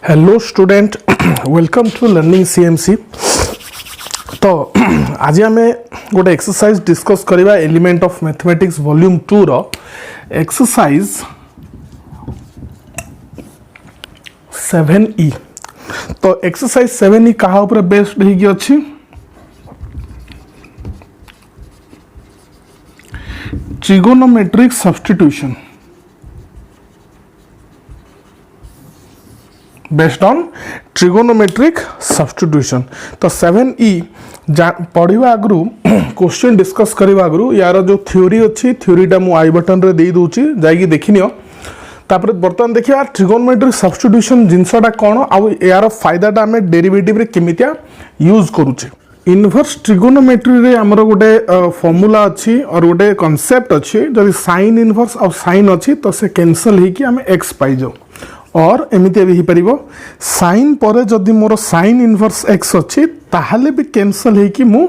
Hello student welcome to learning CMC. तो आज आम गोटे एक्सरसाइज डिस्कस करवा एलिमेंट ऑफ मैथमेटिक्स वॉल्यूम 2 रो एक्सरसाइज 7E। तो एक्सरसाइज 7E कहा ऊपर बेस्ड होगी अच्छी trigonometric substitution based on trigonometric substitution. तो 7E पढ़ा आगु क्वेश्चन डिस्कस करने आगु यार जो थ्योरी अच्छी थ्योरीटा मु आई बटन रे दे दूची जाइए देखिनियो। तापर बर्तमान देखिए ट्रिगोनोमेट्रिक सब्स्टिट्यूशन जिनसटा कौन आउ यार फायदाटा आम डेरिवेटिव रे केमितिया यूज करूचे। इनवर्स ट्रिगोनोमेट्री रे हमर गोटे फॉर्मूला अच्छी और गोटे कॉन्सेप्ट अच्छी जदि साइन इनवर्स और साइन अच्छी तो से कैंसल होगी आम एक्स पाई जाऊ और एमती भी हो साइन पर जदि मोर साइन इनवर्स एक्स अच्छी ताहले भी कैंसल होगी मु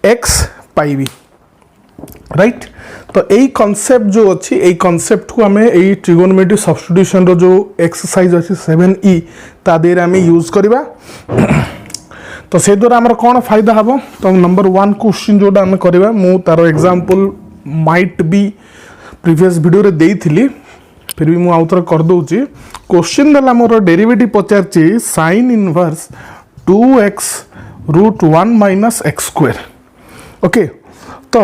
एक्स पाइबी राइट। तो यही कॉन्सेप्ट जो अच्छी यही कॉन्सेप्ट को आम यही ट्रिगोनोमेट्रिक सब्स्टिट्यूशन रो जो एक्सरसाइज अच्छी 7E ता देर आम यूज करवा। तो से द्वारा आमर कौन फायदा हम तो नंबर 1 क्वेश्चन जोटा आम करवा मु तार example might be previous video रे देइथिली फिर भी मुझे आउथरे कर दूची। क्वेश्चन देला मोर डेरिवेटिव पचारची sine inverse 2x root 1 minus x square. Okay तो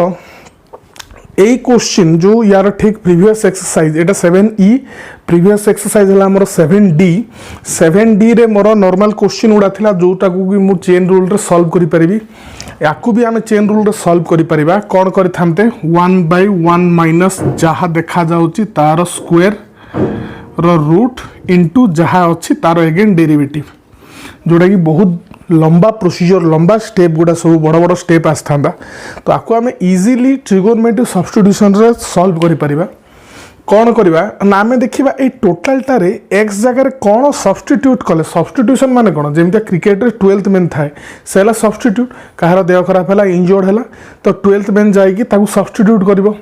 यही क्वेश्चन जो यार ठीक प्रीवियस एक्सरसाइज एटा 7E प्रीवियस एक्सरसाइज है मोर 7D रे मोर नॉर्मल क्वेश्चन गुड़ा थिला जोटा को भी मु चेन रूल रे सॉल्व करि परिबी। याकू भी आम चेन रूल रे सॉल्व करि परिबा कोन करि थामते 1/1 माइनस जहा देखा जाउची तार स्क्वायर रो रूट इनटू जहा अछि तार अगेन डेरिवेटिव जोटा कि बहुत लंबा प्रोसीजर लंबा स्टेप गुड़ा सब बड़ बड़ स्टेप आसता। तो आपको आम इजिली ट्रिगोनोमेट्रिक सब्स्टिट्यूशन रे सॉल्व करि परिबा। कौन करवा ना आम देखा ये टोटालटारे एक्स जगह कौन सब्स्टिट्यूट कले सब्स्टिट्यूशन माने कौन जमी क्रिकेट 12th मैन थाए से सब्स्टिट्यूट कहार देह खराब है इंजर्ड है तो 12th मैन जाकि सब्स्टिट्यूट कर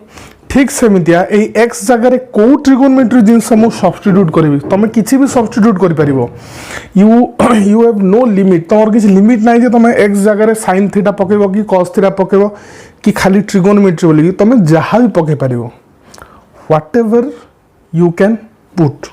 ठीक सेमितिया एक्स जगह कौ ट्रिगोनोमेट्री जिनस मु सब्स्टिट्यूट करी तुम किसी भी सब्स्टिट्यूट कर यू हैव नो लिमिट तुम किसी लिमिट ना तुम एक्स जगह साइन थीटा पकेब कि कॉस थीटा पकेब कि खाली ट्रिगोनोमेट्री बोली तुम जहाँ भी पके पार whatever you can put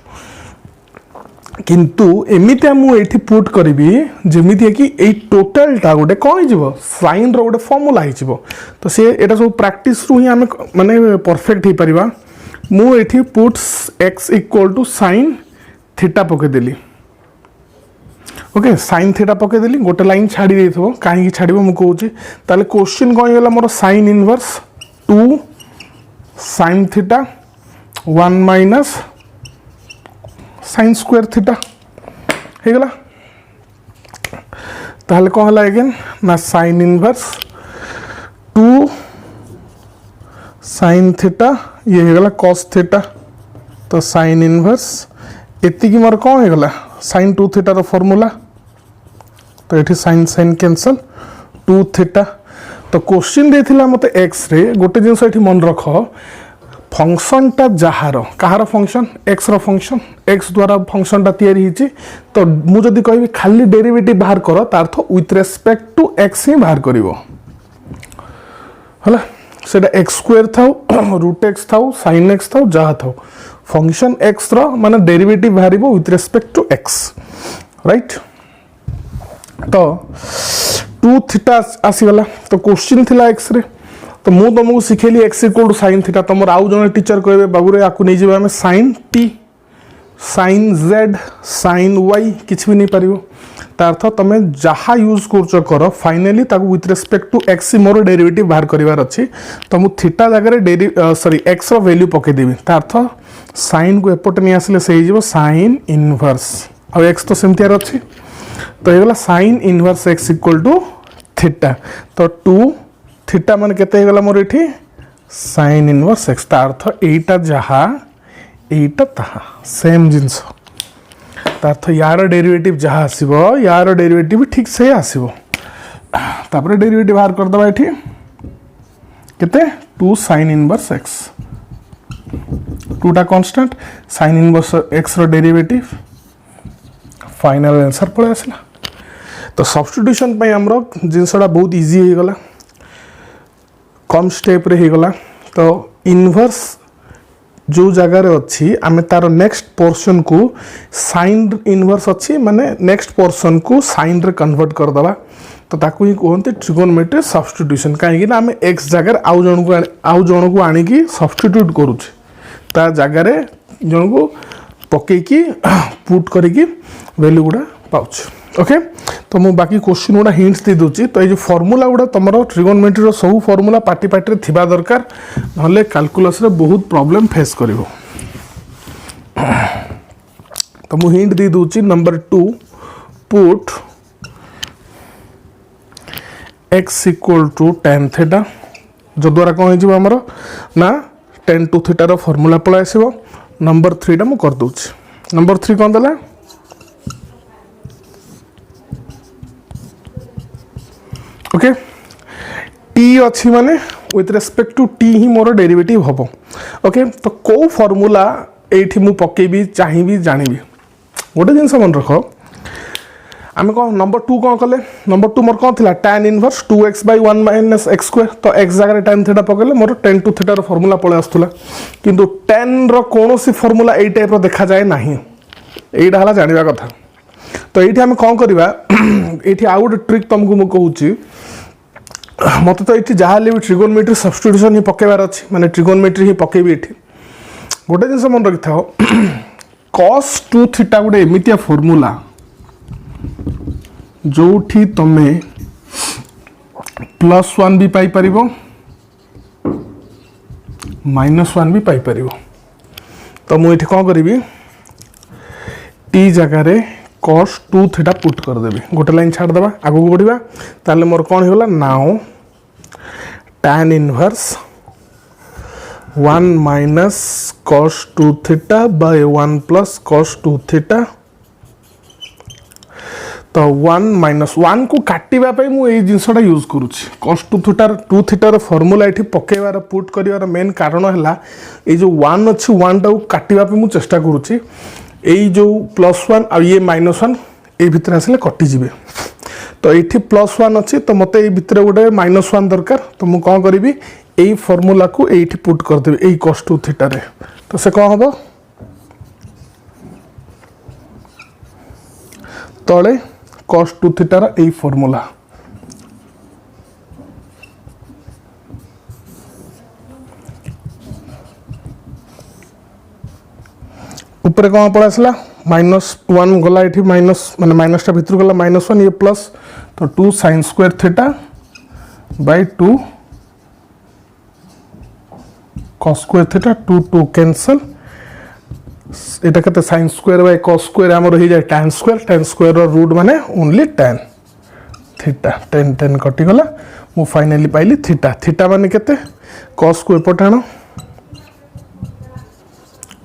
किंतु एमितिया मु एठी पुट करिबी जेमिति कि ए टोटलटा गोटे कौन हो साइन रो गोटे फॉर्मूला हो तो से एटा सब प्रैक्टिस रु ही आम माने परफेक्ट हो परिबा। मु एठी put x equal to sine theta पके देली। ओके साइन थीटा पके देली गोटे लाइन छाड़ी देथो काहे छाड़िबो मु कहूची ताले क्वेश्चन कोन होला मोर sine inverse 2 sine theta 1 minus sine square theta हो गला। ताहले कौन है अगेन ना साइन इनवर्स 2 साइन थीटा ये हो गला कॉस थीटा तो साइन इनवर्स एति की मोर कौन हो गला साइन 2 थीटा रो फार्मूला तो ये साइन साइन कैंसल 2 थीटा। तो क्वेश्चन देथिला मते एक्स रे गोटे जिनस एठी मन रख फंक्शन टा जहार कहार फंक्शन एक्स रो फंक्शन एक्स द्वारा फंक्शन टा तैयारी हिची तो मु जदी कहबी खाली डेरिवेटिव बाहर करो तार अर्थ विथ रेस्पेक्ट टू एक्स ही बाहर करिवो हला सेटा एक्स स्क्वायर थाउ रूट एक्स थाउ साइन एक्स थाउ जहा थाउ फंक्शन एक्स रो माने डेरिवेटिव बाहरिबो with respect to x right. तो 2 थीटा आसीगला तो क्वेश्चन थिला एक्स रे तो मु तुमको शिखेली x equal to sine theta तुम आउ जन टीचर कहे बाबू या नहीं जाए आम sine T sine Z sine Y किसी भी नहीं पार अर्थ तुम जहाँ यूज कर finally with respect to x मोर डेरिवेटिव बाहर करार अच्छी तो मुझे थीटा जगह सॉरी एक्स रो वैल्यू पकईदेवी अर्थ साइन को एपटे नहीं आसिले से साइन इनवर्स आ एक्स तो सेमती अच्छी तो ये sine inverse x equal to theta तो 2 थीटा मान केते गला मोर एठी साइन इनवर्स एक्स ता अर्थ एटा जहा एटा तहा सेम जिंस ता अर्थ यार डेरिवेटिव जहा आसीबो यार डेरिवेटिव ठीक से आसीबो तापर डेरिवेटिव बाहर कर दबा एठी केते 2 साइन इनवर्स एक्स 2 टा कांस्टेंट साइन इनवर्स एक्स रो डेरिवेटिव फाइनल आंसर पड़े आसला। तो सब्स्टिट्यूशन आमर जिनसटा बहुत इजी हो गला, कम स्टेप रे हो गला। तो इनवर्स जो जगार अच्छी आम तार नेक्स्ट पोर्शन को साइन इनवर्स अच्छी माने नेक्स्ट पोर्शन को साइन रे कन्वर्ट करदे। तो ताकू ही कहते ट्रिगोनोमेट्री सब्स्टिट्यूशन, कहीं आम एक्स जगार आउ जन को आनिकी सब्स्टिट्यूट करुचे, ता जगार जन को पकईकी पुट करके वैल्यू गुड़ा पाउछ। ओके, तो मु बाकी क्वेश्चन गुड़ा हिंट्स दे दूची। तो ये फॉर्मूला गुड़ा तुम ट्रिगोनोमेट्री सब फॉर्मूला पार्टी पार्टी रे थिबा दरकार, नहले कैलकुलस रे बहुत प्रॉब्लम फेस करिवो। तो मु हिंट दे दूची number 2, put x equal to tan theta, जो द्वारा कौन हो आमर ना tan टू थीटा रो फॉर्मूला पळा आसीबो। नंबर 3 टा मु कर दूची। नंबर 3 कौन देला, ओके टी अच्छी माने विथ रेस्पेक्ट टू टी ही मोर डेरिवेटिव हम। ओके, तो कौ फॉर्मूला एठी मु पकेबी चाहिबी जानिबी, गोटे जिनस मन रख। आम कौन नंबर 2 कौन कले, नंबर 2 मोर कौन थिला tan इनवर्स 2x/1 - x²। तो x जगह tan थीटा पकेले मोर tan टू थीटा रो फॉर्मूला पळे आस्तुला, किंतु tan रो कोनोसी फॉर्मूला एई टाइप रो देखा जाए नाही, एइडा हला जानिबा कथा। तो ये आम कौन करवा, ये आउ गोटे ट्रिक तुमको मुझे कहूँ, मत तो ये जहाँ भी ट्रिगोनोमेट्री सब्स्टिट्यूशन ही पकेबार अच्छी, माने ट्रिगोनोमेट्री ही पकेबी। ये गोटे जिन मन रखि था, cos 2 थीटा गोटे एमितिया फॉर्मूला जो तुमे +1 भी पाई परिबो -1 भी पाई परिबो। तो मुझे कौन करी, टी जगार cos 2 थीटा पुट करदेवी, गोटे लाइन छाड़देवा आगू को बढ़िया। ताले मोर कौन होगा, now tan inverse 1 minus cos 2 theta by 1 plus cos 2 theta. तो 1 - 1 को काटिबा मुझे जिनसटा यूज करुच्ची। cos 2 थीटार फॉर्मूला ये पकेबार पुट कर मेन कारण है ये जो 1 अच्छी 1 टाक काटिबा मुझे चेष्टा करुच्ची। यही जो +1 आ ये -1 ये भितर आसले कटिजे। तो ये +1 अच्छी, तो मत ये भितर गोटे -1 दरकार। तो मुझे कौन करी, यही फॉर्मूला को ये पुट करदेवी यही cos 2 थीटा रे। तो से कौन हम तले cos 2 थीटार यही फॉर्मूला, ऊपर कौन पड़ा आसला -1 गला ये माइनस माने माइनसटा भितर गला -1 ये प्लस। तो 2 sin² theta by 2 cos² theta, 2 cancel. एटा कते sin² बाय cos² हमर हो जाए tan² रो रूट माने ओनली tan थीटा। tan कटि गला, मु फाइनली पाइली थीटा माने केते, cos को एपट आनो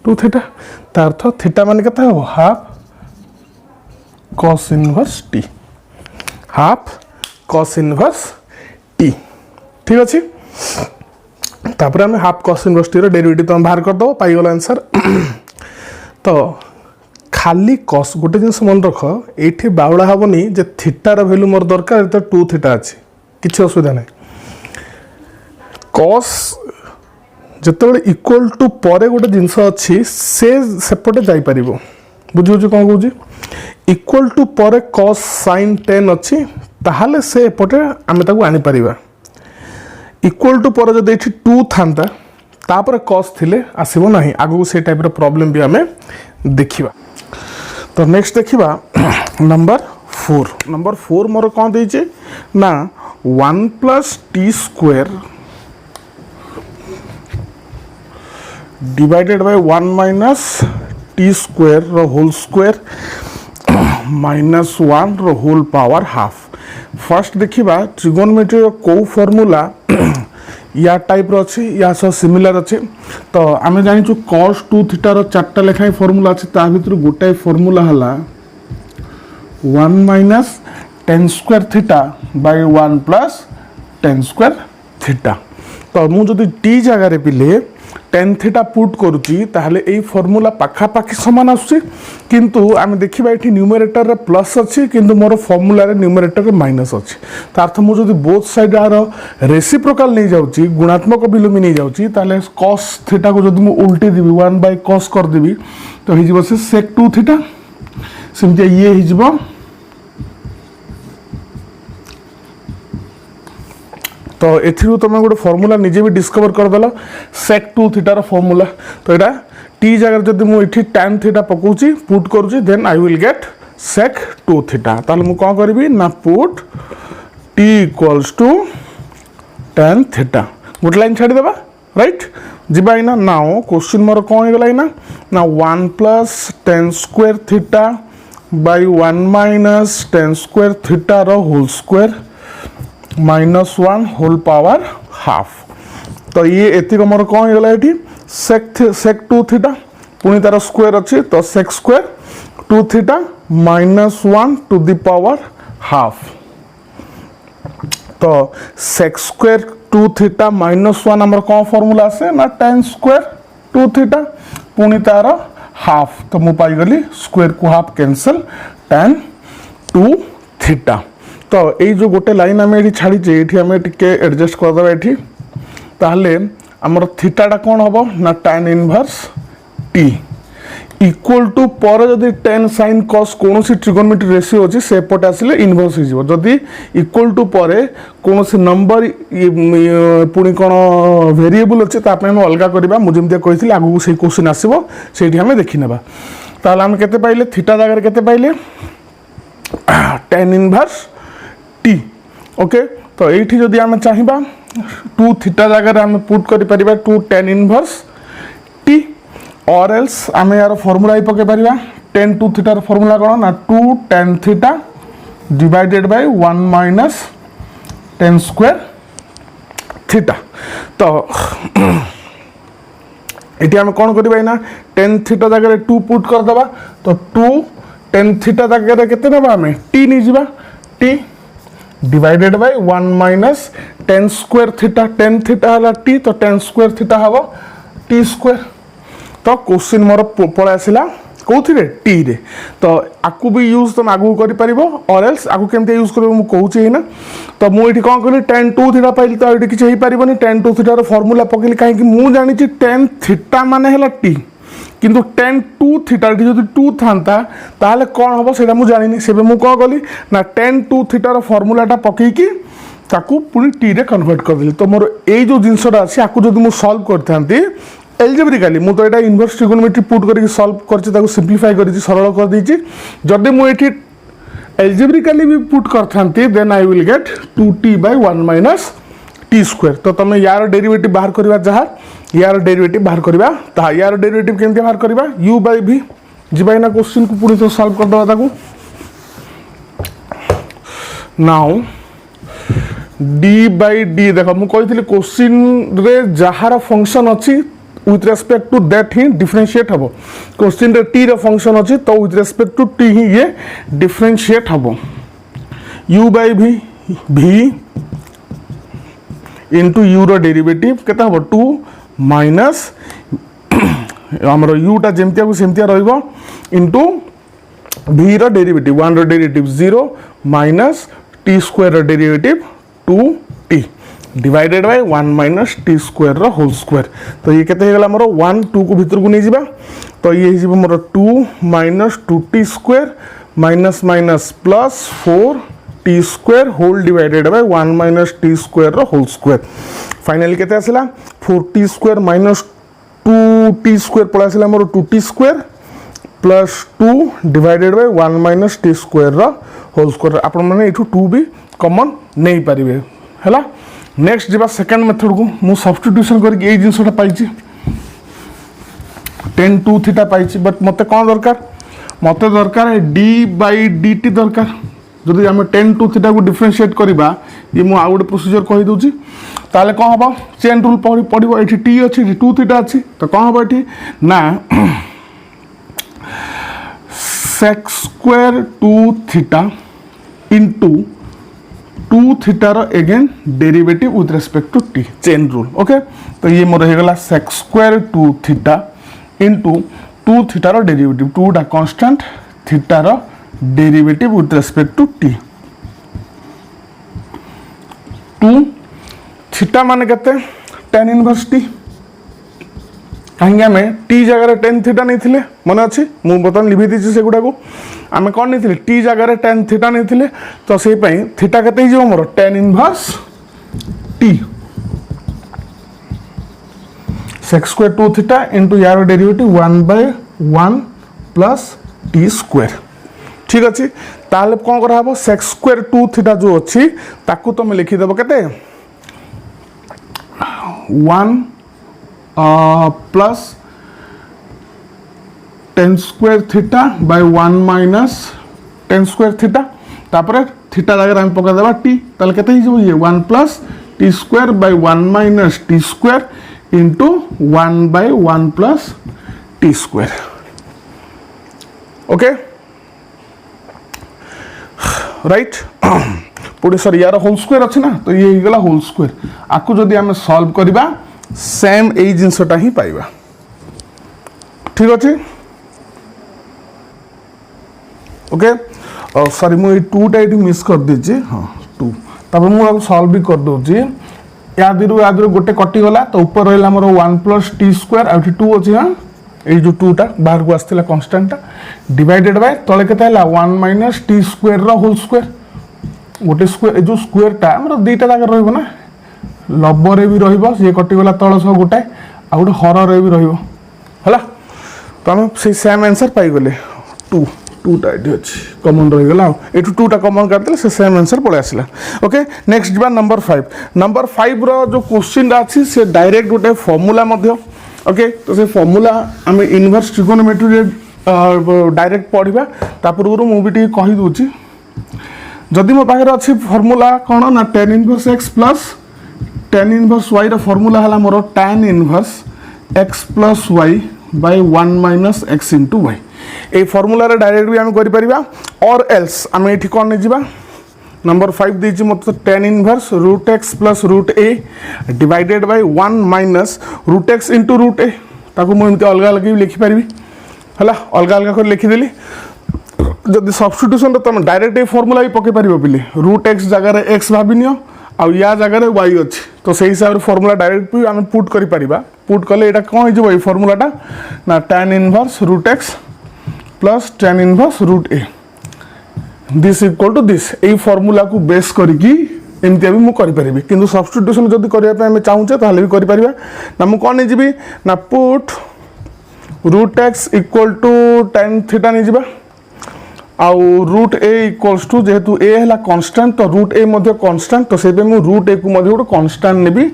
2 थीटा, तार अर्थ थीटा माने केते हो, half cos inverse T, half cos inverse T. ठीक अच्छे, तापर आम हाफ cos इनवर्स टी रो डेरिवेटिव तुम बाहर कर दो, पाई गला आंसर। तो खाली cos गोटे जिनस मन रख, ये बाउला हेनी जे थीटार भैल्यू मोर दरकार, तो 2 थीटा अच्छी किसी असुविधा ना। cos जिते इक्वल टू पर गोटे जिनस अच्छी सेपटे जापर, बुझे कौन कौन इक्वल टू पर cos sin 10 अच्छी, ताहले से एपटे आम आनीपर। इक्वल टू पर जब ये 2 था तापर cos थिले आसब ना, आगू से टाइप प्रॉब्लम भी आम देखा। तो नेक्स्ट देखा नंबर 4। नंबर 4 मोर कौन देचे ना 1 + t² डिवाइडेड बाय 1 - t² रो होल स्क्वायर -1 रो होल पावर हाफ। फर्स्ट देखिबा ट्रिगोनोमेट्री रो को फॉर्मूला या टाइप रो अछि, या सह सिमिलर अछि। तो आमे जानि छु cos 2 थीटा रो 4टा लेखाय फॉर्मूला अछि, ता भितर गोटाय फॉर्मूला हला 1 - tan² theta by 1 + tan² theta. तो मु जदि t जगह रे पिले टेन थीटा पुट करुच्ची ताहले एई फॉर्मूला पाखापाखि समान आसुची किंतु आम देखा ये न्यूमरेटर रे प्लस अच्छी किंतु मोर फॉर्मूला रे न्यूमरेटर रे माइनस अच्छी तो अर्थ मुझे जो बोथ साइड आर रेसिप्रोकाल नहीं जाऊँगी गुणात्मक विलोमी नहीं जाऊँगी ताहले कॉस थीटा को जब मुझे उल्टी देवी 1/cos करदेवी तो हो से sec 2 थीटा सेमती ये हो तो एथिरू तुम गोटे फॉर्मूला निजे भी डिस्कवर करदेल sec 2 थीटार फॉर्मूला तो यहाँ टी जगह जब मुझे tan थीटा पकाऊँगी पुट करुँची then I will get sec 2 theta ताहले मु कौन करी ना put t equals to tan theta गोटे लाइन छाड़देबा राइट जीवा इना नाउ क्वेश्चन मोर कौन होगा इना ना 1 plus tan square theta by 1 minus tan square theta रो whole square -1 whole power half तो ये एतिक मोर कौन होगा ये sec 2 थीटा पुणी तार स्क्वायर अच्छी तो sec square 2 theta -1 to the power half तो sec स्क्वायर 2 थीटा -1 आमर कौन फॉर्मूला आसे ना tan स्क्वायर 2 थीटा पुणी तार हाफ तो मु पाई गली स्क्वायर को हाफ कैंसल tan 2 थीटा तो ये जो गोटे लाइन आम ये छाड़ीचे ये आम टे एडजस्ट करदे ये ताहले आमर थीटाटा कौन हम ना tan inverse t equal to पर जदि tan sin cos कौन ट्रिगोनोमेट्री रेशियो अच्छी सेपटे आसिले इनवर्स हो जदि इक्वल टू पर कौन नंबर पुणी कौन वेरिएबल अच्छे तामें अलग करवा मुझे कही आगू से क्वेश्चन आसो से आम देखी ना ताहले आम केते पाइले थीटा जगह केते पाइले tan इनवर्स टी ओके तो ये जदि आम चाहिए 2 थीटा जगह आम पुट कर 2 tan इनवर्स टी और एल्स आम यार फॉर्मूला ही पके पारिबा tan 2 थीटार फॉर्मूला कौन ना 2 tan theta divided by 1 minus tan square theta तो ये आम कौन करवा ना tan थीटा जगह 2 पुट करदे तो 2 tan थीटा जगह केते नेबा आम टी नहीं जावा t divided by 1 minus tan square theta tan theta है टी तो tan स्क्वायर थीटा हम टी स्क्वायर तो क्वेश्चन मोर पलै आसला कौन टी रे तो आपको भी यूज तुम आगू कर और एल्स आगू केमती यूज कर मुझे ना तो मुझे कौन करी tan 2 थीटा पाइली तो ये किसी पारनी tan 2 थीटार फॉर्मूला पकेली कहीं मुझे जानी tan थीटा माने है टी किंतु tan 2 थीटा जो 2 था ताहले कौन हम से जानी से मुझे कौन कली ना tan 2 थीटार फॉर्मूलाटा पकईकी ताकू पुणी टी रे कन्वर्ट करदेली तो मोर ये जो जिनसटा अच्छी आपको जब मुझे सल्व करती एलजेब्रिकाली मुझे तो यहाँ इनवर्स ट्रिगोनोमेट्री पुट करके सल्व कर सिंप्लीफाई कर सरल कर देछि जदि मुझे एलजेब्रिकाली भी पुट करथांती then I will get 2t by 1 minus T square तो तुम यार डेरिवेटिव बाहर करवा जहाँ यार डेरिवेटिव बाहर करवा ता यार डेरिवेटिव केमती बाहर करवा u by v जीवा ना क्वेश्चन को पूरी तो सॉल्व कर दवा ताकू नाउ d by d देखो मु कही क्वेश्चन रे जहार फंक्शन अच्छी with respect to that he differentiate हम क्वेश्चन रे t रे फंक्शन अच्छी तो with respect to t ही ये डिफरेंशिएट हम u by v into u रो डेरिवेटिव केता हम 2 माइनस आमर यूटा जमती सेमती रहिबो इंटू v रो डेरिवेटिव 1 रो डेरिवेटिव 0 माइनस टी स्क्वायर रो derivative 2t divided by 1 minus T square रो होल स्क्वायर तो ये केते हेगला मोर 1 2 को भीतर को नहीं जीवा तो ये हिजिबो मोर 2 minus 2t square minus minus plus 4 t square whole divided by 1 minus T square रो होल स्क्वायर फाइनली केते आसला 4t square minus 2t square पळा आसला मोर 2t square plus 2 divided by 1 minus T square रो होल स्क्वायर आपण माने एठू 2 भी कॉमन नहीं पारिबे हला नेक्स्ट जीवा सेकंड मेथड को मु सब्स्टिट्यूशन करके ए जिनसटा पाइछि tan 2 थीटा पाइछि बट मते कोन दरकार मते दरकार है d by dt दरकार जदि आम tan 2 थीटा को डिफरेंशिएट करवा ये मु आउ गोटे प्रोसीजर कहि दउछि ताले कोन हबो चेन रूल पड़िबो एठी t अछि 2 थीटा अछि तो कोन हबो एठी ना sec square 2 theta into 2 theta रो again derivative with respect to t chain rule okay तो ये मोर हो गला sec square 2 theta into 2 theta रो डेरिवेटिव 2 टा कांस्टेंट थीटा रो derivative with respect to t 2 theta माने केते tan इनवर्स टी कहीं आम टी जगह tan थीटा नहीं मन अच्छी मुझे बर्तमान लिखी दीजिए से गुड़ा आम कौन नहीं टी जगह tan थीटा नहीं तो से थीटा केते हो मोर tan inverse T sec square 2 theta into यार डेरिवेटिव 1/1 प्लस टी स्क्वायर ठीक अच्छे ताहले कौन कराब sec स्क्वायर 2 थीटा जो अच्छी ताकू तुम लिखिदेव केते 1 plus tan square theta by 1 minus tan square theta तापर थीटा जगह आम पकईदेवा टी ताले केते हो ये 1 plus T square by 1 minus T square into 1/1 plus T square okay right Pune sir यार होल स्क्वायर अच्छे ना तो ये गला होल स्क्वायर आपको जदि आम सॉल्व करवा सेम यही जिनसटा ही पाइबा ठीक अच्छे ओके सॉरी मुझे 2 टा ये मिस कर दीजिए हाँ 2 तब मुझे सॉल्व भी कर दूसरी या गोटे कटिगला तो ऊपर रहा मोर 1 प्लस टी स्क्वायर आ 2 अच्छे हाँ ये जो 2 टा बाहर को आसला कन्स्टाटा डिवाइडेड बाय तले के 1 minus T square whole square गोटे स्क्वायर जो स्क्वायरटा आम 2टा जगह रहा लबर भी रे कटिगला तल सह गोटाए आ गए हर भी रहा तो आम से सेम आंसर पाईगले 2टा ये अच्छी कमन रहीगला ये 2टा कमन काटिदेले से सेम आंसर पलि आसला ओके नेक्स्ट जा नंबर 5 रो जो क्वेश्चन अच्छी से डायरेक्ट गोटे फॉर्मूला ओके तो से फॉर्मूला आम इनवर्स ट्रिगोनोमेट्री डायरेक्ट पढ़ा ता पूर्व मुझे कही दूची जदि मो पाखे अच्छी फॉर्मूला कौन ना tan inverse x plus tan inverse y रो फॉर्मूला है मोर tan inverse x plus y by 1 minus x into y ए फॉर्मूला रे डायरेक्ट भी आम करिपरिबा और एल्स आम एठी कोन नै जिबा नंबर 5 देछि मत tan inverse root x plus root a divided by 1 minus root x into root a ताको मो एमती अलग अलग लिखि परिबी हला अलग अलग कर लिखि देली जदि सब्स्टिट्यूशन तुम डायरेक्ट ये फॉर्मूला भी पके पारिबो बिली रूट x जगह x भाबी नियो आ या जगह y अछि तो सही हिसाब रे फॉर्मूला डायरेक्ट भी आम पुट करि परिबा पुट कले एटा कोन हो जबो ए फॉर्मूलाटा ना tan inverse root x plus tan inverse root a this equal to this ए फॉर्मूला को बेस करके एमती भी मुझे करें कि सब्स्टिट्यूशन जब करने चाहूचे तो भी करें ना मुझे कौन नहीं ना put root x equal to tan theta नहीं जा आउ रूट ए इक्वल्स टू जेहेतु ए है कांस्टेंट तो रूट ए कांस्टेंट तो से मुझे रूट ए को गोटे constant navy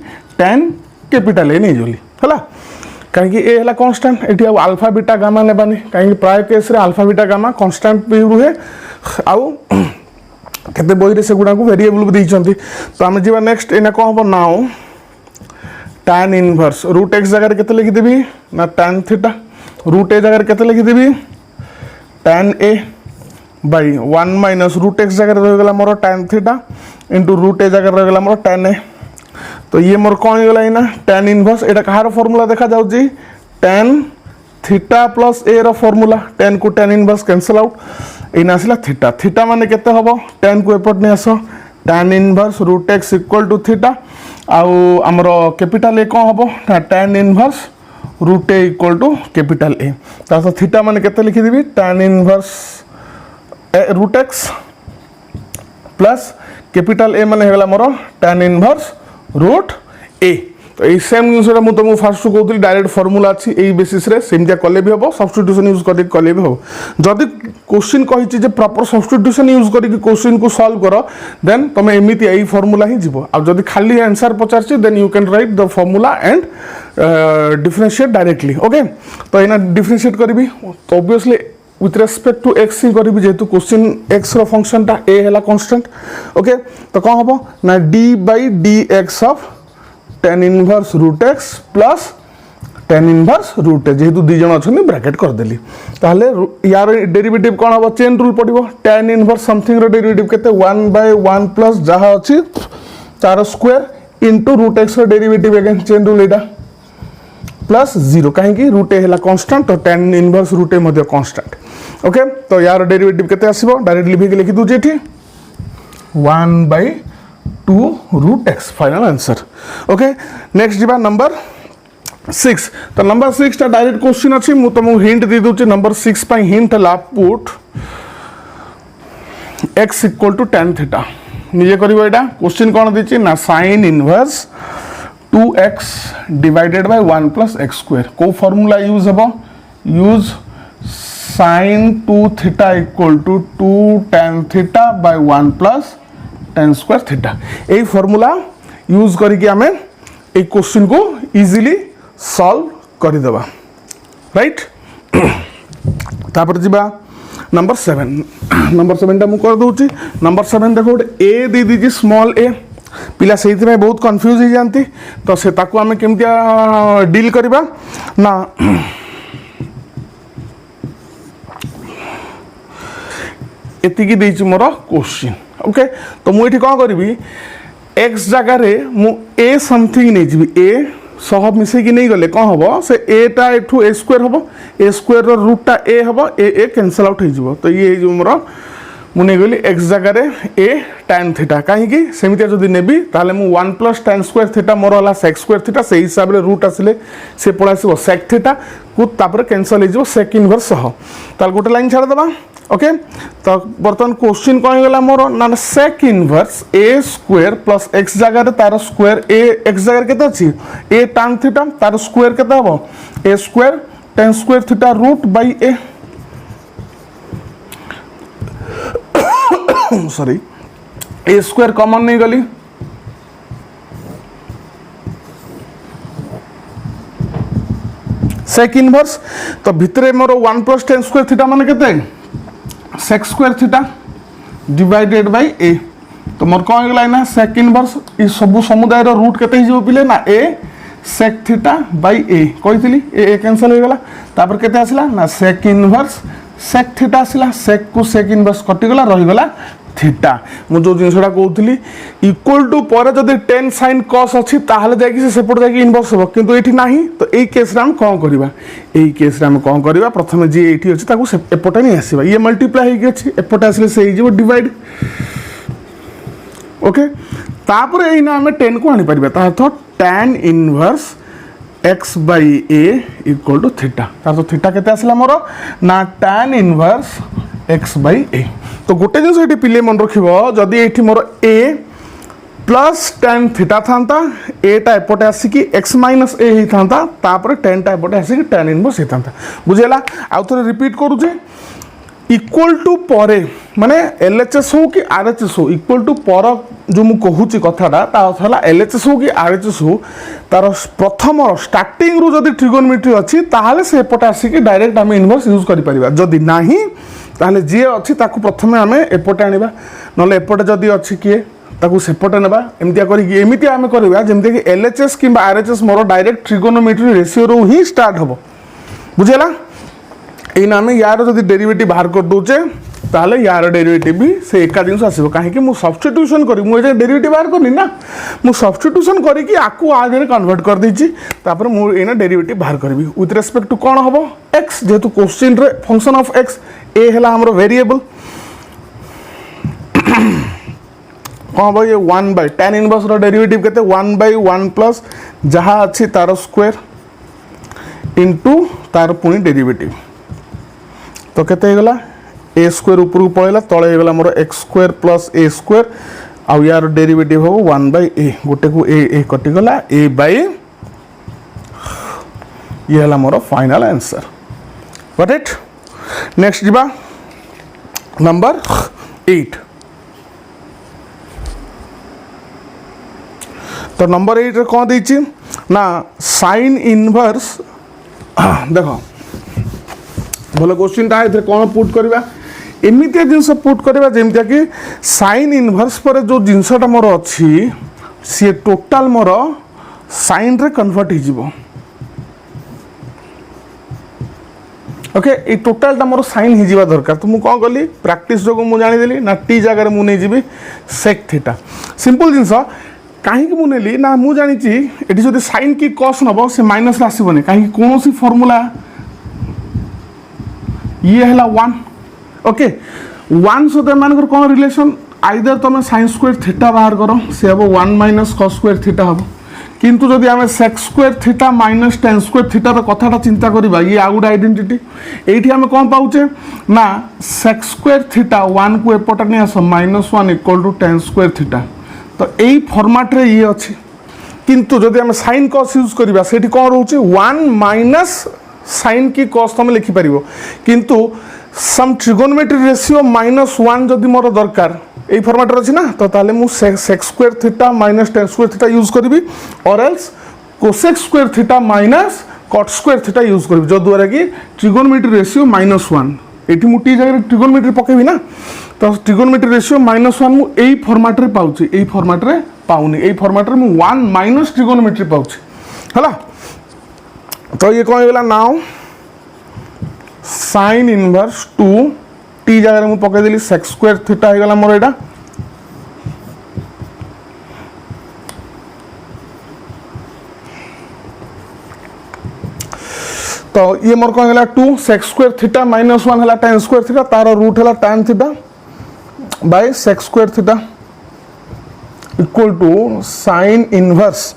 tan capital A नहीं जोली है कहीं ए है कांस्टेंट ये आल्फा बीटा गामा नेबानी कहीं प्राय केस रे आल्फा बीटा गामा कांस्टेंट भी रुहे आउ केते बही से गुड़ा को वेरिएबल भी देइचंती तो आम जीवा नेक्स्ट एना कौन हम now tan inverse root x जगह केते लिखि देबी ना tan थीटा रूट ए जगह केते लिखि देबी tan ए बाय 1 माइनस रूट एक्स जगह रह गला मोर tan थीटा इनटू रूट ए जगह रह गला मोर tan ए तो ये मोर कौन हो गला tan इनवर्स एटा कहार फार्मूला देखा जाउची tan थीटा प्लस ए रो फार्मूला tan को tan इनवर्स कैंसिल आउट एना आसला थीटा थीटा माने केते हबो tan को एपट ने आसो tan inverse root x equal to theta आउ हमरो कैपिटल ए कोन हबो tan inverse root A equal to capital A तासो थीटा माने केते लिखि देबी tan inverse root x plus capital A माने हेगला मोर tan इनवर्स रूट ए तो ये सेम जिनसा मुझे तुमको फास्ट कहूँ डायरेक्ट फॉर्मूला अच्छी यही बेसिस रे सेमतिया कले भी हम सब्स्टिट्यूशन यूज कर कले भी हम जदि क्वेश्चन कही प्रॉपर सब्स्टिट्यूशन यूज करके क्वेश्चन को सॉल्व कर देन तुम एमती यही फॉर्मूला ही जीव आ जदि खाली आंसर पचार then you can write the formula and differentiate directly okay तो यहाँ डिफरेंशिएट करी तो obviously with respect to x ही करी जेहेतु क्वेश्चन एक्स रो फंक्शन टा ए है कांस्टेंट ओके तो कौन हम ना d by d x of tan inverse root x plus tan inverse root A जेहेतु दी जन अच्छा ब्रैकेट करदेली ताहले यार डेरिवेटिव कौन हम चेन रूल पड़ो tan इनवर्स समथिंग डेरिवेटिव केते 1/1 प्लस जहाँ अच्छी तार square into root x derivative again chain rule एटा प्लस 0 कहीं रूट ए है कांस्टेंट तो tan इनवर्स रूट ए मध्य कांस्टेंट ओके तो यार डेरिवेटिव केते आसीबो डायरेक्टली भी लिखि दूजे एठी 1/2 root x final answer okay next जीवा नंबर 6 तो नंबर 6 टा डायरेक्ट क्वेश्चन अच्छी मु तुमको हिंट दे दूची नंबर 6 पर हिंट ला put x equal to tan theta निजे करिवो एटा क्वेश्चन कोन देची ना sin inverse 2x divided by 1 plus x square को फार्मूला यूज हबो use sin 2 theta equal to 2 tan theta by 1 plus tan square theta ए फार्मूला यूज करके हमें ए क्वेश्चन को इजीली सॉल्व कर देबा राइट तापर जीवा नंबर 7 टा मु कर दूची नंबर 7 देखो ए दे दीजिए स्मॉल ए पिला से बहुत कंफ्यूज हो जाती तो से ताकू आमे केमतिया डील करबा ना एतिकी देछि मोर क्वेश्चन ओके तो मु एठी कोन करबी x जगह रे मु a समथिंग नै जिबी a सब मिसे कि नहीं गले कौन हम से ए टा एठू ए स्क्वायर हम ए स्क्वायर रो रूट टा ए हम ए कैंसल आउट हो जिवो तो ये जो मोर मु नहीं गली x जगह रे ए tan थीटा कहीं कि सेमितिया जदी नेबी ताले मु 1 plus tan square theta more हला sec स्क्वायर थीटा से हिसाब रे रूट आसिले से पळा आसीबो sec थीटा को तापर कैंसल हो जिवो sec इनवर्स सह ताल गोटे लाइन छाड़ दबा ओके तो बर्तमान क्वेश्चन कौन गला मोर ना sec inverse a square plus x जगह रे तार स्क्वायर a x जगह केते अछि a tan थीटा तार स्क्वायर केते हबो a square tan square theta root by a sorry a square common नहीं गली sec इनवर्स तो भितरे मोर 1 प्लस tan स्क्वायर थीटा माने केते sec square theta divided by a तो मोर कौन गला ना sec इनवर्स ई सब समुदाय रो रूट केते हिजो पिले ना a sec theta by a कहितली a कैंसिल हो गला तापर केते आसिला ना sec इनवर्स sec थीटा आसिला sec को sec इनवर्स कटि गला रहि गला थीटा मु जो जिनसडा कहउतली इक्वल टू पर जदी tan sin cos अछि ताहले जाकी से सेपट जाकी इनवर्स हो किंतु एठी नाही तो एई केस रे हम कोन करबा एई केस रे हम कोन करबा प्रथमे जे एठी अछि ताकू एपटा नै आसीबा ये मल्टीप्लाई हे अछि एपटा आसीले से हिजो डिवाइड ओके तापर एइना हम 10 को आनी परबा ता तो tan inverse x by a equal to theta ता तो थीटा केते आसीला मोर ना tan inverse x by a तो गोटे जिन ये पिले मन रखिबो जदि एठी मोर a प्लस tan थीटा थांता a टा एपटे आसी x माइनस a ही थांता तापर tan टा एपटे आसी tan इनवर्स ही थांता बुझेला आ थोड़े रिपीट करू जे इक्वल टू परे माने LHS हो कि RHS हो इक्वल टू पर जो मु कहूची कथाटा ता हला LHS हो कि RHS हो तार प्रथम स्टार्टिंग रु जदि ट्रिगोनोमेट्री अछि ताहाले से एपटे आसी डायरेक्ट हम इनवर्स यूज करि परिबा जदि नाही ताहले जे अछि ताकू प्रथमे आमे एपटे आनिबा नले एपटे जदि अछि किए ताकू सेपटे नेबा एमितिया करी एमितिया आमे करबा जेमते कि LHS किबा RHS मोर डायरेक्ट ट्रिगोनोमेट्री रेशियो रो ही स्टार्ट हबो बुझेला एना आमे यार जदि डेरिवेटिव बाहर कर दोचे ताहले यार डेरिवेटिव भी से एका जिंस आसीबो काहे कि मु सब्स्टिट्यूशन करी मु जे डेरिवेटिव बाहर करनी ना मु सब्स्टिट्यूशन करी कि आकू आ जे कन्वर्ट कर दीची तापर मु एना डेरिवेटिव बाहर करबी विथ रिस्पेक्ट टू कोन हबो x जेतु क्वेश्चन रे फंक्शन ऑफ x a हला हमरो वेरिएबल कोन भाई 1 बाय tan इनवर्स रो डेरिवेटिव केते 1 बाय 1 प्लस जहा अछि तार स्क्वायर इनटू तार पुनी डेरिवेटिव तो केते गला a स्क्वायर ऊपर को पळेला तळे गला मोर x square plus a square आ यार डेरिवेटिव हो 1 बाय a गोटे को a कटि गला a बाय ये हला मोर final answer got it next जीवा नंबर 8 तो नंबर 8 रे कोन देछि ना sin इनवर्स देखो भलो क्वेश्चन ता इधर कोन पुट करबा एमितिया जिनस पुट करबा जेमतिया कि sin इनवर्स पर जो जिनसटा मोर अछि से टोटल मोर sin रे कन्वर्ट हो जिवो ओके ये टोटालटा मोर साइन हो दरकार तो मुझे कौन कली प्रैक्टिस जो मुझे जानीदेली ना टी जगह मुझे नहीं सेक थीटा सिंपल जिनस कहीं मुझे ना मुझे जानी जो साइन की कस नब से माइनस आसबनी कहीं कौन सी फर्मूला ये है 1 ओके 1 सहित एम कौन रिलेशन आइदर तुम साइन स्क्वायर थीटा बाहर कर से हम 1 माइनस कस स्क्वायर थीटा हम किंतु जदि आम sec square theta minus tan square थीटार कथाटा चिंता करवा ये आउ गोटे आइडेंटिटी ये आम कौन पाचे ना सेक स्क्वायर थीटा 1 को एपटे नहीं आस -1 equal to tan square theta तो यही फर्माट रे ये अच्छी किंतु जदि आम साइन कस यूज करवा से कौन रोचे 1 माइनस साइन की कस तुम लिखिपर किंतु सम ट्रिगोनोमेट्री रेशियो -1 जदि मोर दरकार यही फर्माट अच्छी ना तो ताले मु sec square theta minus tan square theta use करी और else cosec square theta minus cot square theta use करी जो द्वारा कि ट्रिगोनोमेट्री रेशियो -1 ये मुझे जगह ट्रिगोनोमेट्री पकेबी ना तो ट्रिगोनोमेट्री रेशियो -1 मु यही फर्माट रे पाउची यही फर्माट रे पाउनी यही फर्माट रे मु 1 माइनस ट्रिगोनोमेट्री पाउची हला तो ये कौन होगा नाउ साइन इनवर्स 2 टी जगह मुझे पकईदेली सेक स्क्वायर थीटा हो गला मोर एटा तो ये मोर कौन है 2 सेक स्क्वायर थीटा -1 है टेन स्क्वायर थीटा तार रूट है tan theta by sec square theta equal to sine inverse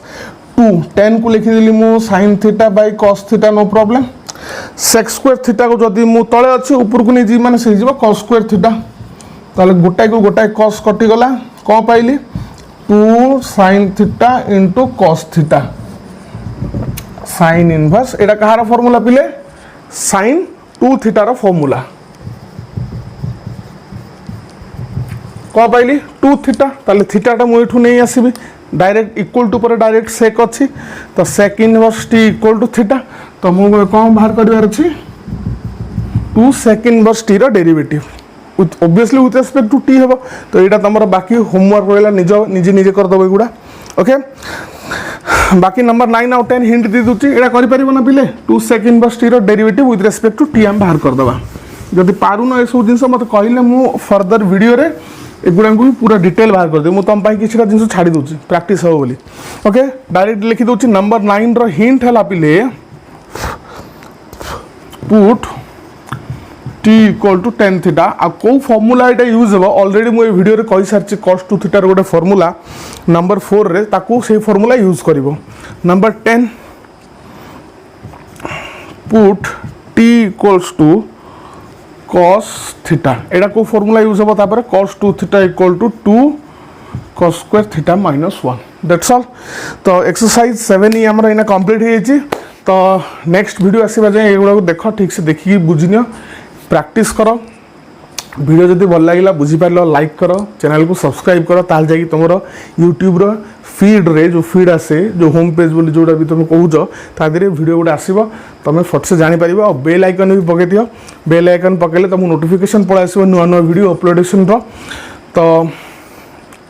2 10 को लिखिदेली मु sine theta by cos theta no problem sec square theta को जदि मु तले अच्छी ऊपर को नहीं जी माने से जीव कॉस स्क्वायर थीटा ताले गोटाए को गोटाए कॉस कटि गला कौन पाइली 2 sine theta into cos theta sine inverse एटा कहार फॉर्मूला पिले साइन 2 थीटा रो फॉर्मूला कौन पाइली 2 थीटा ताले थीटाटा मु एठू नहीं आसीबी डायरेक्ट इक्वल टू पर डायरेक्ट सेक अच्छी तो sec inverse t equal to theta तो मुझे कौन बाहर कर 2 सेक इनवर्स टी रो derivative obviously with respect to t हम तो यहाँ तुम बाकी होमवर्क रहा निजे निजे करदेव एगुड़ा ओके बाकी नंबर 9 आउ 10 हिंट दी दूसरी यहाँ कर ना पिले 2 सेक इनवर्स टी रो derivative with respect to t आम बाहर करदे जदि पारुन ये सब जिन मत कहले मु फर्दर वीडियो रे एगुड़ा को भी पूरा डिटेल बाहर कर दे मुझे तुम किसी जिन छाड़ी दूसरी प्रैक्टिस हो बोली ओके डायरेक्ट लिखी दूसरी नंबर 9 रो हिंट है पिले put t equal to tan theta आ कौ फर्मूला ये यूज हे ऑलरेडी मुझे वीडियो रे कही सारी कॉस 2 थीटार गोटे फर्मूला नंबर 4 रे ताकू से फर्मूला यूज करिवो number 10 put t equals to cos theta एटा को फर्मूला यूज हे तापर cos 2 theta equal to 2 cos square theta -1 that's all तो एक्सरसाइज 7 ही हमर इना कंप्लीट हे छि तो नेक्स्ट वीडियो आसीबा जाय एगुडा को देख ठीक से देखि बुझिनियो प्रैक्टिस करो वीडियो जदि भल लगे बुझीपार लाइक करो चैनल को सब्सक्राइब करो ताल जाकि तुम यूट्यूब रो फीड रे जो फीड आसे जो होम पेज बोली जोटा भी तुम कहूच तादे वीडियो गोटे आसो तुम फट से जापर और बेल आइकन भी पकई दियो बेल आइकन पकड़े तुमको नोटिफिकेशन पड़ा आस नुआ नुआ वीडियो अपलोडेशन तो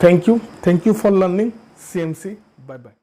thank you for learning CMC bye bye.